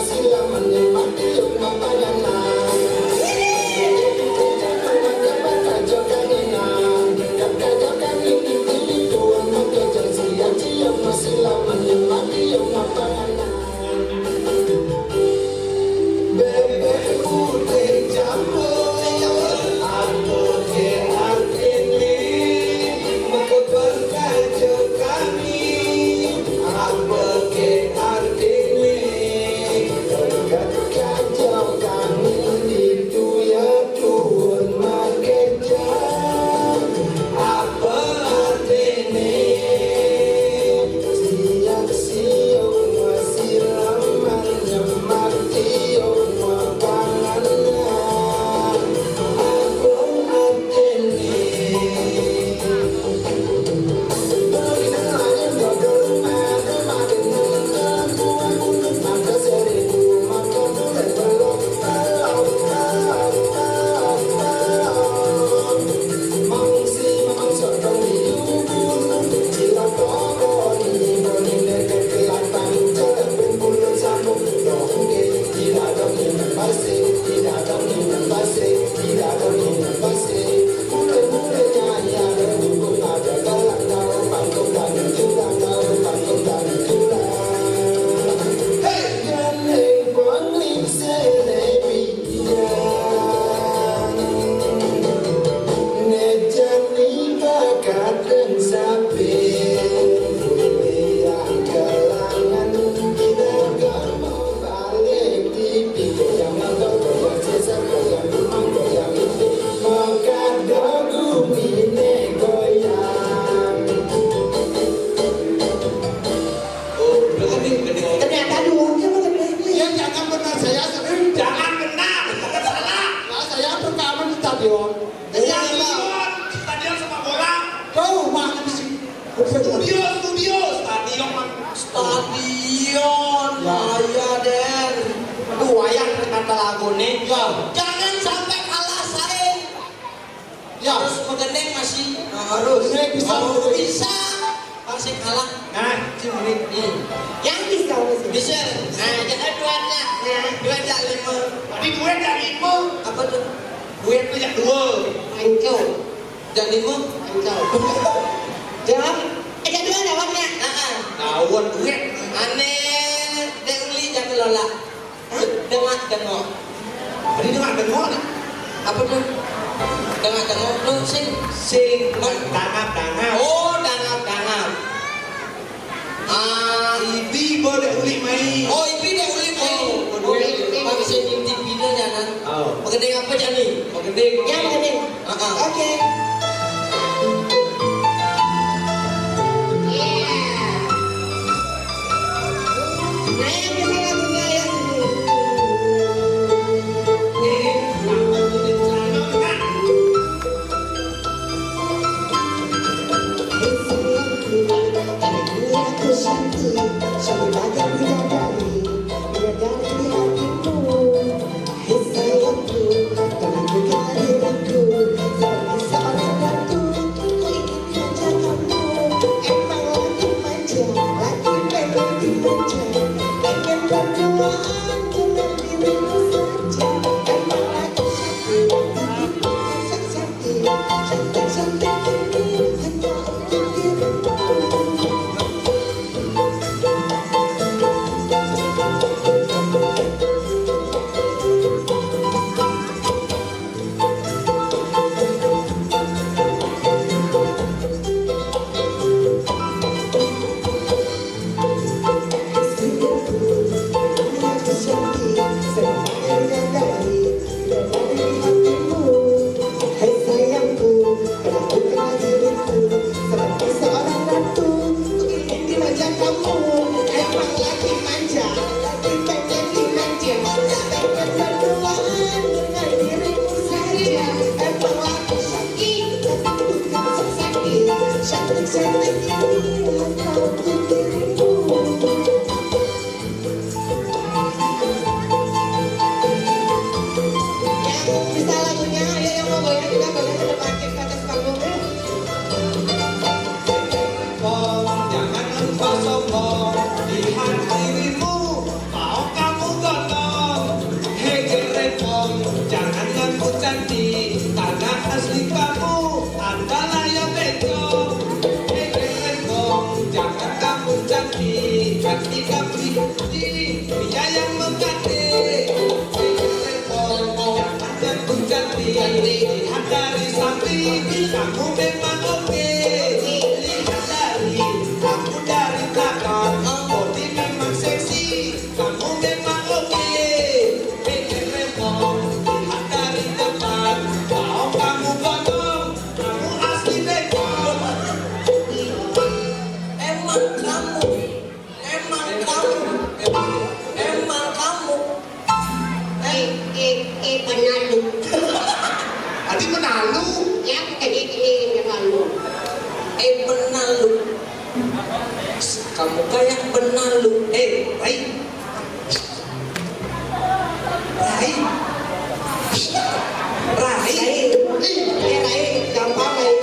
Silaman lagu nih. Ya. Jangan sampai kalah saing. Ya. Harus mengeneng masih Harus. bisa. Masih kalah. Nah, Cimrit. Yang bisa masih. Bisa. Nah, jangan duitnya. Duit jak 5. tadi duit jak 5. Apa tuh? Duit tu jak 2. Engkau. Jak 5. Engkau. Jawab. Ada dua jawabnya. Lawan duit. Aneh dek uli jak kelola. Dengak. Tadi dengar ni. Apa tuh? Dengak lu sing. Dangap. Oh, dangap. Ibi boleh uli mai. Oh, ini dek uli main. Pakai sending TV nya jangan. Mengenai apa jadi? Yang mana? Oke. Nah, yang bisa lagunya ya. Bisa lagunya, ayo yang mau goyang juga boleh ke depan ke atas panggung. Jangan lupa sombong, lihat dirimu, mau kamu gondong. Hei jerepong, jangan ngaku cantik, karena asli kamu adalah yang becong. Hei jerepong, jangan kamu cantik, ketika berdiri, dia yang mengganti. Hei jerepong, jangan ngaku cantik, lihat dari samping, kamu memang oke. Kamu dari belakang, body memang seksi, kamu memang oke. Bikin repot, lihat dari depan, mau kamu gondong, kamu asli dekor. Emang kamu. Penalu. Adi menalu, Ya, ini penalu. Benalu. Kamu kayak benalu. Rai. Rai, gampang Rai.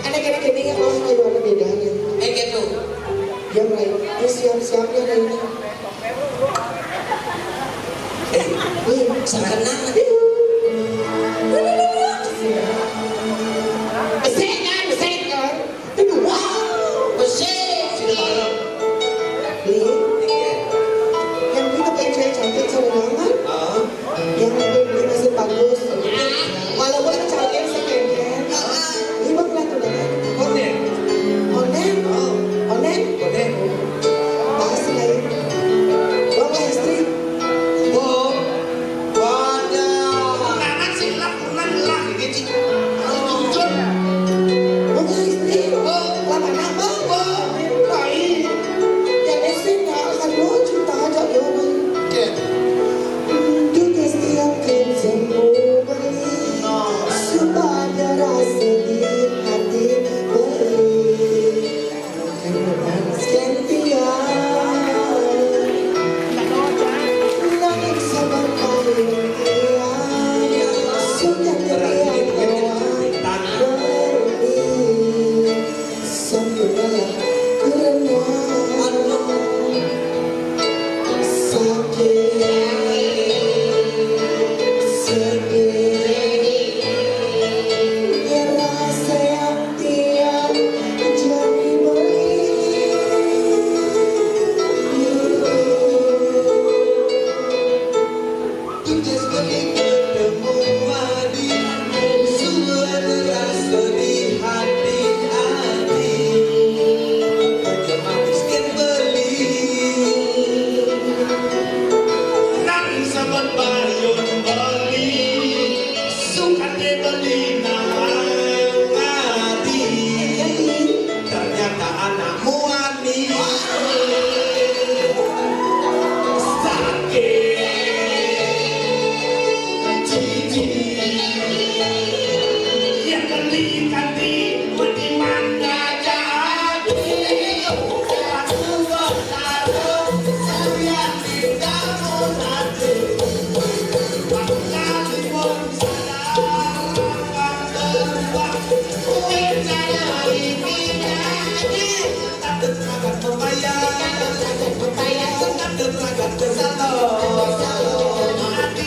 Anak-anak ini yang mau ada bedanya. Gitu. Ya Rai, ini siap-siapnya Rai. Sekenang. Besek kan? Wow. Besek. Yang itu pengen saya cantik sama mama. Yang lebih masih bagus. Walaupun cantik second hand. Ini bakal tuh kan? Konek. Onen. Bahas lain. Bawa istri. Pada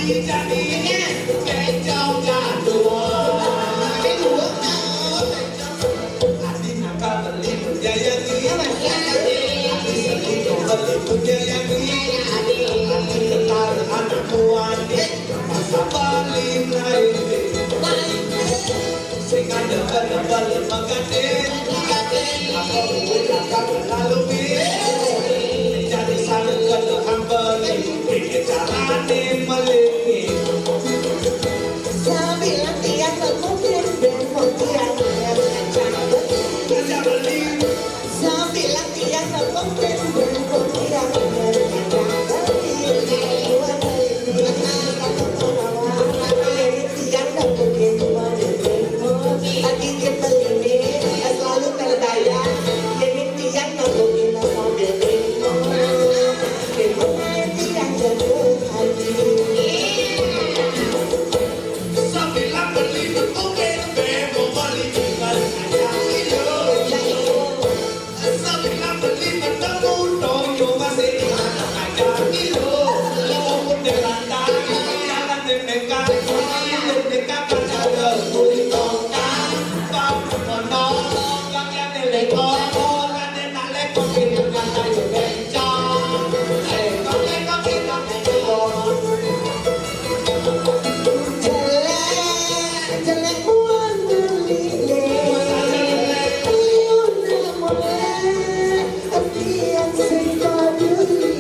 Jadi Bencong jadul Hati nakal beli menyayangi Hati selingkuh beli menyayangi Hati tetar anak muani Masa balik lain Sing ada balik mengadil Apa udah kagak lalu jadi saling kelihatan beli bikin carane melingi Sabilang tiang mungkin dan mungkin kerja beli Sabilang tiang mungkin dan mungkin selalu terdaya jadi tiang mungkin sabilang beli mungkin bemo beli balik aja itu sabilang beli bertemu dong coba sih aja itu lo deranda jalan dekat dekat pada kulit tongkang bang menolong kakek telekong kakek telekong kita kata bencong kakek kita telekong jelek buan berlile ayuna mulai tiang sing paduli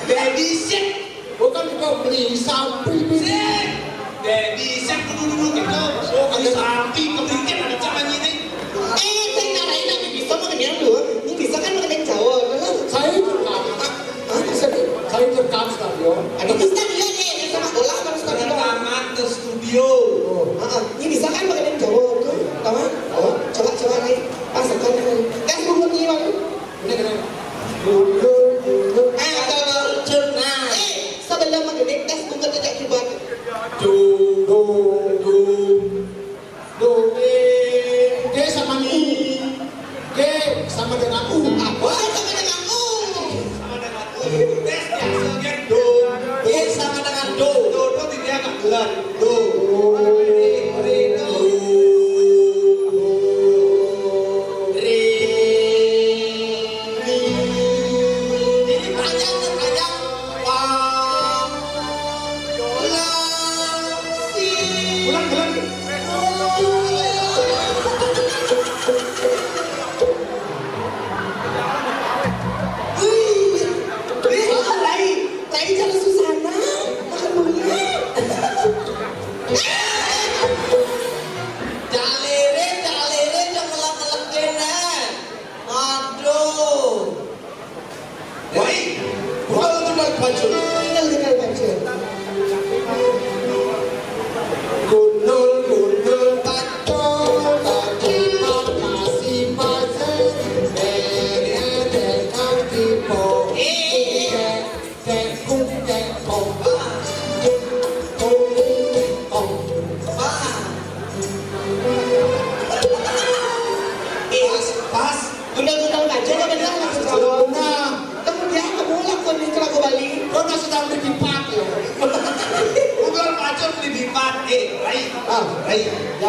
Daddy Chef Bukan kau beli sapi Chef Daddy Chef dulu gitu oh kali sapi kemudian ada cara ini saya narain lagi bisa makan yang dua ini bisa kan makan yang Jawa kan Saya rekam Saya rekam stadion ada di stadion nih sama bola kan stadion rekaman ke studio ini bisa kan makan yang Jawa tuh tahu kan oh coba nih pasangkan kan bunga nih bang Ini kena sebelum magnetic tes bunga tidak dibuat Do D sama U D sama dengan U apa sama dengan U sama dengan tes biasanya do sama dengan do do tidak agak bulan do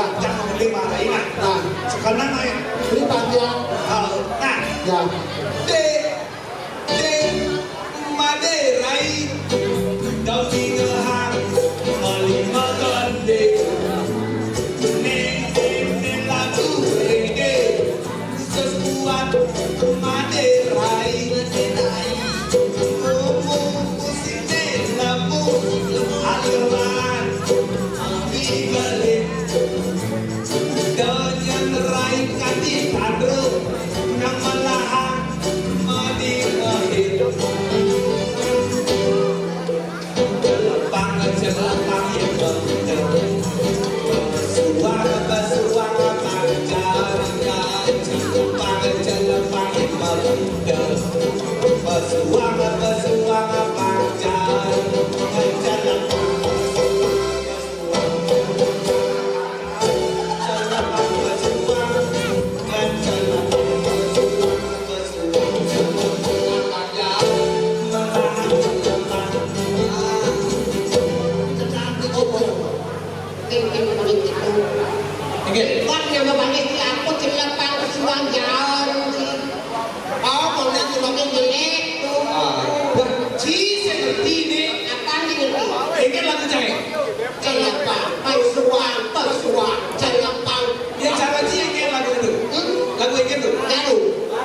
Ya. Jangan beli marahin. Nah, Sekarang naik. beri panjang. Nah, Ya. de Maderai Daun tinggahan Malima gande Neng lagu reggae Sesuatu Maderai Musik lagu aliran Abi balik Dengan rai kati tadro Nama lahan Madinahir Pangan selapang yang bener Basuang pancaringan Pangan selapang yang bener Basuang pancaringan Yang cara cik lagu itu, lagu itu.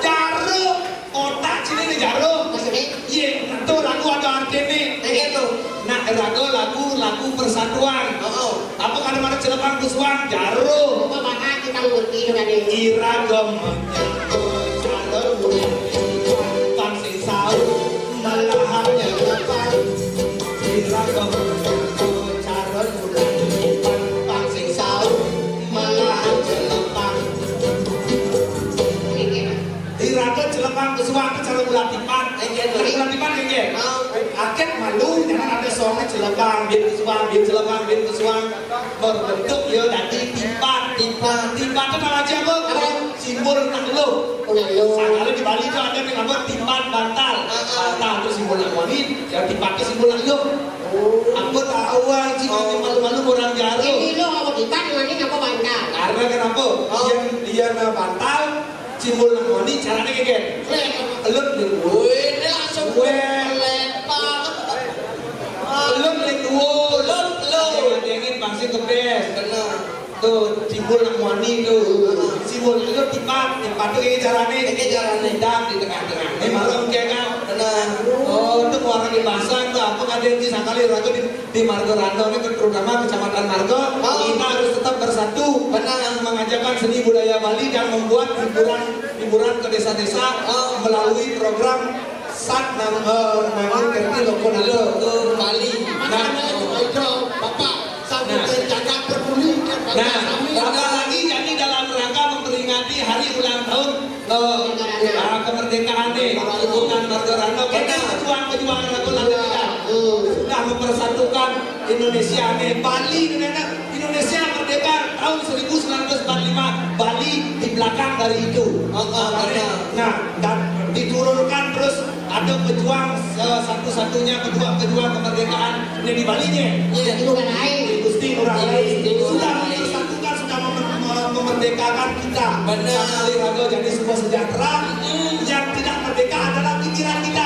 Jaro, otak sini nih jaro. Iya, itu lagu ada artinya. Nah, lagu persatuan. Apa kadang-kadang celepang kuswang jaro. Iragam pansing sau malahannya lepas. Iragam caron bulan pansing sau malahannya lepas. Iragam celepang kuswang cara bulan tipan. Bulan tipan kayak akhir malu jangan ada soalnya celepang bin kuswang berbentuk ya dari tipan itu nama aja apa? Simbol nakluh. Sekali di Bali itu ada yang namanya tipan bantal itu simbol nakluh. Yang tipan itu simbol nakluh. Aku tahu sih malu-malu orang Jaro. Karena kenapa? Dia bantal simbol nakluh caranya kayak gini. Elut Dengin bangsi kebes. Tuh simbol nakmani tuh. Simbol itu tipat tuh kayak carane dang di tengah-tengah. Ini malam kayak kan. Oh, itu orang di pasar tuh apa ada yang sekali ragu di Margo Rando ini terutama Kecamatan Margo. Kita harus tetap bersatu. Mengajarkan seni budaya Bali dan membuat hiburan ke desa-desa melalui program SAT namanya kerti loko nalo Bali. Apalagi jadi dalam rangka memperingati hari ulang tahun kemerdekaan nih, hubungan Margo Rando. Kita pejuang lagu kita sudah mempersatukan Indonesia nih. Bali Indonesia merdeka tahun 1945. Bali di belakang dari itu. Nah, dan diturunkan terus ada pejuang satu-satunya pejuang kemerdekaan ini di Bali nya. Gusti Ngurah Rai sudah mempersatukan, sudah memerdekakan kita. Sekali raga jadi sebuah sejahtera. Yang tidak merdeka adalah pikiran kita.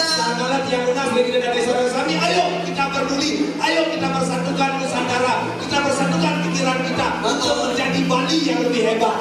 Sangatlah tiang lunas bagi dan saudara kami. Ayo kita peduli, ayo kita bersatukan Nusantara, kita bersatukan pikiran kita untuk menjadi Bali yang lebih hebat.